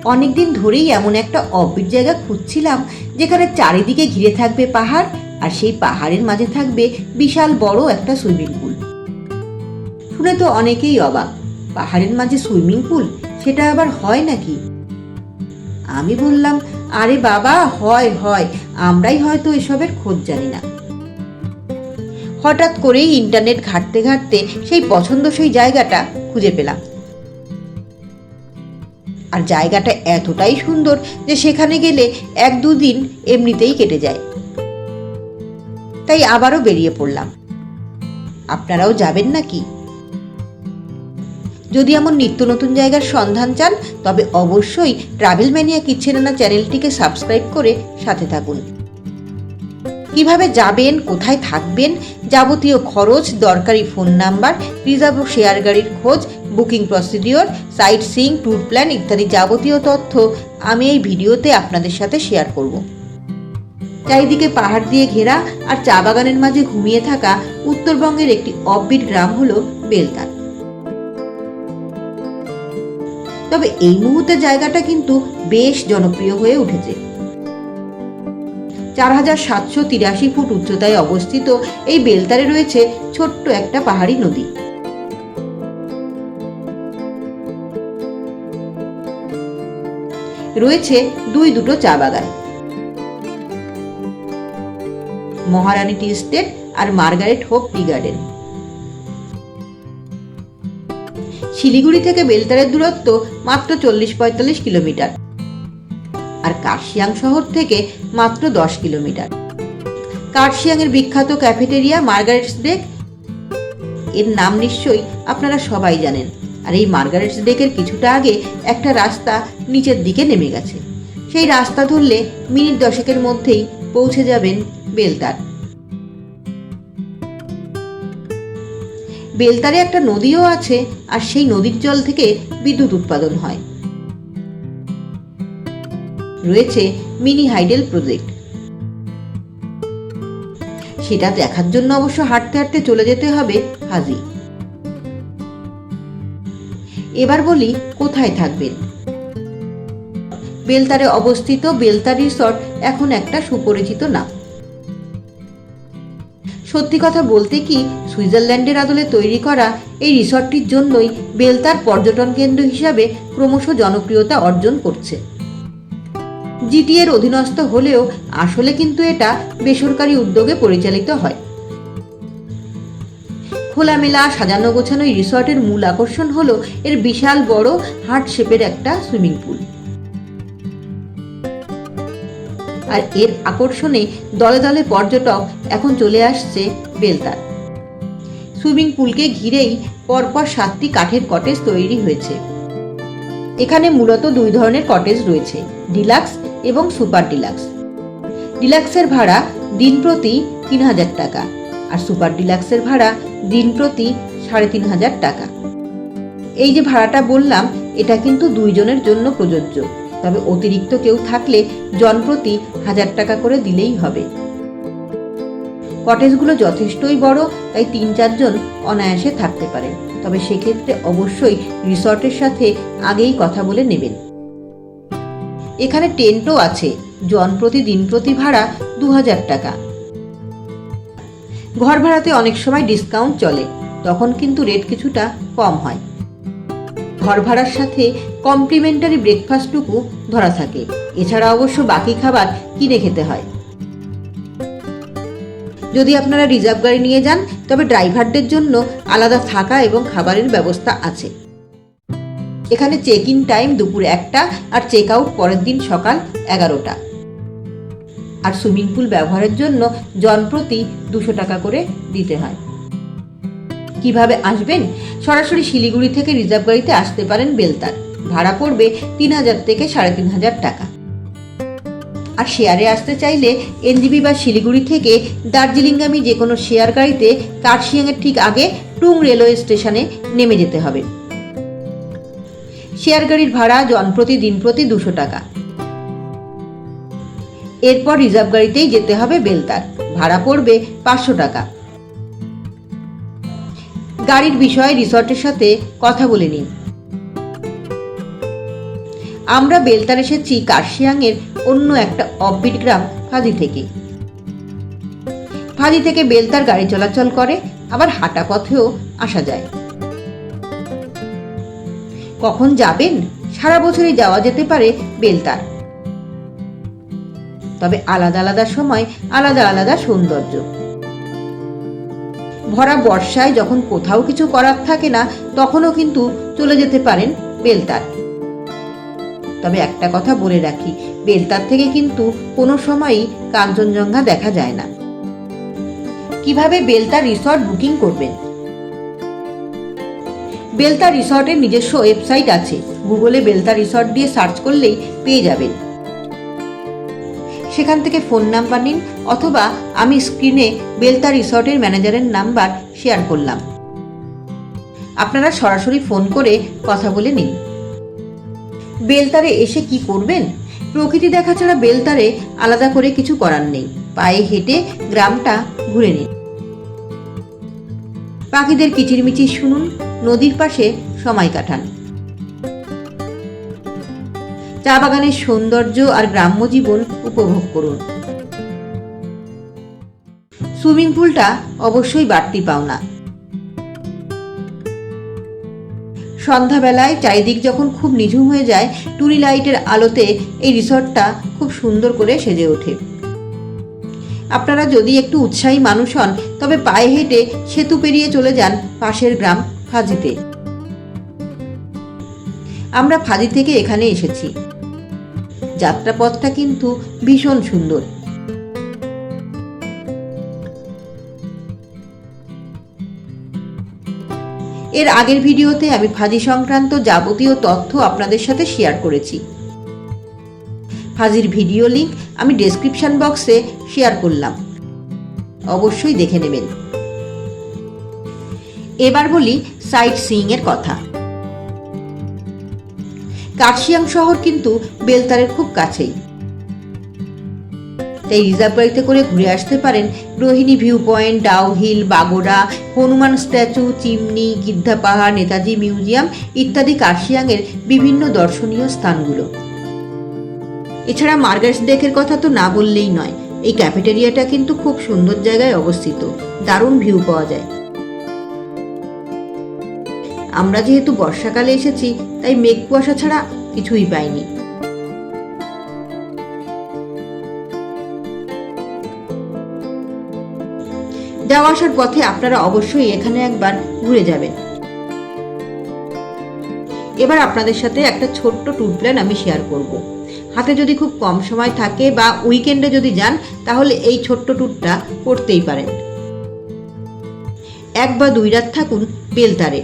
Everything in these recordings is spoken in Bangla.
অনেকদিন ধরেই এমন একটা অফবিট জায়গা খুঁজছিলাম যেখানে চারিদিকে ঘিরে থাকবে পাহাড়, আর সেই পাহাড়ের মাঝে থাকবে বিশাল বড় একটা সুইমিং পুল। শুনে তো অনেকেই অবাক, পাহাড়ের মাঝে সুইমিং পুল, সেটা আবার হয় নাকি? আমি বললাম, আরে বাবা, হয় হয়, আমরাই হয়তো এসবের খোঁজ জানি না। হঠাৎ করেই ইন্টারনেট ঘাঁটতে ঘাঁটতে সেই পছন্দসই জায়গাটা খুঁজে পেলাম। আর জায়গাটা এতটাই সুন্দর যে সেখানে গেলে 1-2 দিন এমনিতেই কেটে যায়। তাই আবারও বেরিয়ে পড়লাম। আপনারাও যাবেন নাকি? যদি এমন নিত্য নতুন জায়গার সন্ধান চান তবে অবশ্যই ট্রাভেল ম্যানিয়া কিচ্ছেনানা চ্যানেলটিকে সাবস্ক্রাইব করে সাথে থাকুন। কিভাবে যাবেন, কোথায় থাকবেন, যাবতীয় খরচ, দরকারি ফোন নাম্বার, রিজার্ভ ও শেয়ার গাড়ির খোঁজ, booking procedure, site seeing, tour plan ইত্যাদি যাবতীয় তথ্য আমি এই ভিডিওতে আপনাদের সাথে শেয়ার করব। চারিদিকে পাহাড় দিয়ে ঘেরা আর চা বাগানের মাঝে ঘুমিয়ে থাকা উত্তরবঙ্গের একটি অফবিট গ্রাম হলো বেলতার। তবে এই মুহূর্তে জায়গাটা কিন্তু বেশ জনপ্রিয় হয়ে উঠেছে। 4783 ফুট উচ্চতায় অবস্থিত এই বেলতারে রয়েছে ছোট্ট একটা পাহাড়ি নদী। রয়েছে দুটো চা বাগান, মহারানী টি এস্টেট আর Margaret Hope tea garden. Siliguri থেকে বেলতারের দূরত্ব মাত্র 40-45 কিলোমিটার, আর কার্শিয়াং শহর থেকে মাত্র 10 কিলোমিটার। কার্শিয়াংয়ের বিখ্যাত ক্যাফেটেরিয়া মার্গারেটস ডেক, এর নাম নিশ্চয়ই আপনারা সবাই জানেন। আর এই মার্গারেটস ডেকের কিছুটা আগে একটা রাস্তা নিচের দিকে নেমে গেছে। সেই রাস্তা ধরলে মিনিট 10-এর মধ্যেই পৌঁছে যাবেন বেলতার। বেলতারে একটা নদীও আছে, আর সেই নদীর জল থেকে বিদ্যুৎ উৎপাদন হয়। রয়েছে মিনি হাইডেল প্রজেক্ট। সেটা দেখার জন্য অবশ্য হাঁটতে হাঁটতে চলে যেতে হবে হাজি। এবার বলি কোথায় থাকবেন। বেলতারে অবস্থিত বেলতার রিসর্ট এখন একটা সুপরিচিত নাম। সত্যি কথা বলতে কি, সুইজারল্যান্ডের আদলে তৈরি করা এই রিসর্টটির জন্যই বেলতার পর্যটন কেন্দ্র হিসাবে ক্রমশ জনপ্রিয়তা অর্জন করছে। জিটিএর অধীনস্থ হলেও আসলে কিন্তু এটা বেসরকারি উদ্যোগে পরিচালিত হয়। খোলামেলা সাজানো গোছানো এই রিসর্টের মূল আকর্ষণ হলো এর বিশাল বড় হার্ট শেপের একটা সুইমিং পুল। আর এর আকর্ষণে দলে দলে পর্যটক এখন চলে আসছে বেলতার। সুইমিং পুলকে ঘিরেই পরপর 7টি কাঠের কটেজ তৈরি হয়েছে। এখানে মূলত 2 ধরনের কটেজ রয়েছে, ডিলাক্স এবং সুপার ডিলাক্স। ডিলাক্সের ভাড়া দিন প্রতি 3000 টাকা, আর সুপার ডিলাক্সের ভাড়া দিন প্রতি 3500 টাকা। এই যে ভাড়াটা বললাম, এটা কিন্তু 2 জনের জন্য প্রযোজ্য। তবে অতিরিক্ত কেউ থাকলে জনপ্রতি 1000 টাকা করে দিলেই হবে। কটেজগুলো যথেষ্টই বড়, তাই 3-4 জন অনায়াসে থাকতে পারেন। তবে সেক্ষেত্রে অবশ্যই রিসর্টের সাথে আগেই কথা বলে নেবেন। এখানে টেন্টও আছে, জনপ্রতি দিন প্রতি ভাড়া 2000 টাকা। ঘর ভাড়াতে অনেক সময় ডিসকাউন্ট চলে, তখন কিন্তু রেট কিছুটা কম হয়। ঘর ভাড়ার সাথে কমপ্লিমেন্টারি ব্রেকফাস্টটুকু ধরা থাকে। এছাড়া অবশ্য বাকি খাবার কিনে খেতে হয়। যদি আপনারা রিজার্ভ গাড়ি নিয়ে যান তবে ড্রাইভারদের জন্য আলাদা থাকা এবং খাবারের ব্যবস্থা আছে। এখানে চেক ইন টাইম দুপুর 1টা আর চেক আউট পরের দিন সকাল 11টা। আর সুইমিং পুল ব্যবহারের জন্য জনপ্রতি 200 টাকা করে দিতে হয়। কিভাবে আসবেন? সরাসরি শিলিগুড়ি থেকে রিজার্ভ গাড়িতে আসতে পারেন বেলতার। ভাড়া পড়বে 3000 থেকে 3500 টাকা। আর শেয়ারে আসতে চাইলে এনজিবি বা শিলিগুড়ি থেকে দার্জিলিংগামী যে কোনো শেয়ার গাড়িতে কার্শিয়াংয়ের ঠিক আগে টুং রেলওয়ে স্টেশনে নেমে যেতে হবে। শেয়ার গাড়ির ভাড়া জনপ্রতি দিন প্রতি 200 টাকা। এরপর রিজার্ভ গাড়িতেই যেতে হবে বেলতার। ভাড়া পড়বে 500 টাকা। গাড়ির বিষয়ে রিসর্টের সাথে কথা বলে নিন। আমরা বেলতার এসেছি কার্শিয়াংয়ের অন্য একটা অফবিট গ্রাম ফাজি থেকে। ফাজি থেকে বেলতার গাড়ি চলাচল করে, আবার হাঁটা পথেও আসা যায়। কখন যাবেন? সারা বছরই যাওয়া যেতে পারে বেলতার, তবে আলাদা আলাদা সময় আলাদা আলাদা সৌন্দর্য। ভরা বর্ষায় যখন কোথাও কিছু করার থাকে না, তখনও কিন্তু চলে যেতে পারেন বেলতার। তবে একটা কথা বলে রাখি, বেলতার থেকে কিন্তু কোনো সময়ই কাঞ্চনজঙ্ঘা দেখা যায় না। কিভাবে বেলতার রিসর্ট বুকিং করবেন? বেলতার রিসর্টের নিজস্ব ওয়েবসাইট আছে, গুগলে বেলতা রিসর্ট দিয়ে সার্চ করলেই পেয়ে যাবেন। সেখান থেকে ফোন নাম্বার নিন, অথবা আমি স্ক্রিনে বেলতা রিসর্টের ম্যানেজারের নাম্বার শেয়ার করলাম, আপনারা সরাসরি ফোন করে কথা বলে নিন। বেলতারে এসে কি করবেন? প্রকৃতি দেখা ছাড়া বেলতারে আলাদা করে কিছু করার নেই। পায়ে হেঁটে গ্রামটা ঘুরে নিন, পাখিদের কিচিরমিচির শুনুন, নদীর পাশে সময় কাটান। চা বাগানের সৌন্দর্য আর গ্রাম্য জীবন উপভোগ করুন। সুইমিং পুলটা অবশ্যই বাড়তি পাওনা। সন্ধ্যাবেলায় চারিদিক যখন খুব নিঝুম হয়ে যায়, টুনি লাইটের আলোতে এই রিসর্টটা খুব সুন্দর করে সেজে ওঠে। আপনারা যদি একটু উৎসাহী মানুষ হন, তবে পায়ে হেঁটে সেতু পেরিয়ে চলে যান পাশের গ্রাম ফাজিতে। আমরা ফাজি থেকে এখানে এসেছি। যাত্রাপথটা কিন্তু ভীষণ সুন্দর। এর আগের ভিডিওতে আমি ফাজি সংক্রান্ত যাবতীয় তথ্য আপনাদের সাথে শেয়ার করেছি। ফাজির ভিডিও লিংক আমি ডেসক্রিপশন বক্সে শেয়ার করলাম, অবশ্যই দেখে নেবেন। এবার বলি সাইট সিইং এর কথা। কার্শিয়াং শহর কিন্তু বেলতারের খুব কাছেই, তাই রিজার্ভ গাড়িতে করে ঘুরে আসতে পারেন Rohini view point, Dow Hill, Bagora, Hanuman statue, Chimney, Giddha Pahar, Netaji museum ইত্যাদি কার্শিয়াংয়ের বিভিন্ন দর্শনীয় স্থানগুলো। এছাড়া মার্গারেটস ডেকের কথা তো না বললেই নয়। এই ক্যাফেটেরিয়াটা কিন্তু খুব সুন্দর জায়গায় অবস্থিত, দারুণ ভিউ পাওয়া যায়। আমরা যেহেতু বর্ষাকালে এসেছি, তাই মেঘ কুয়াশা ছাড়া কিছুই পাইনি। যাওয়া আসার পথে আপনারা অবশ্যই এখানে একবার ঘুরে যাবেন। এবার আপনাদের সাথে একটা ছোট্ট ট্যুর প্ল্যান আমি শেয়ার করব। হাতে যদি খুব কম সময় থাকে বা উইকেন্ডে যদি যান, তাহলে এই ছোট্ট ট্যুরটা করতেই পারেন। 1 বা 2 রাত থাকুন বেলতারে,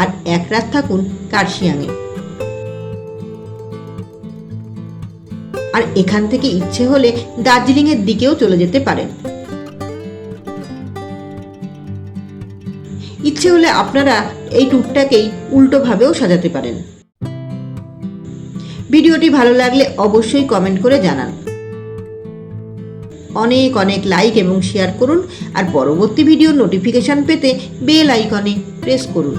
আর 1 রাত থাকুন কার্শিয়াংয়ে। আর এখান থেকে ইচ্ছে হলে দার্জিলিং এর দিকেও চলে যেতে পারেন। ইচ্ছে হলে আপনারা এই ট্যুরটাকেই উল্টোভাবেও সাজাতে পারেন। ভিডিওটি ভালো লাগলে অবশ্যই কমেন্ট করে জানান। অনেক অনেক লাইক এবং শেয়ার করুন, আর পরবর্তী ভিডিওর নোটিফিকেশন পেতে বেল আইকনে প্রেস করুন।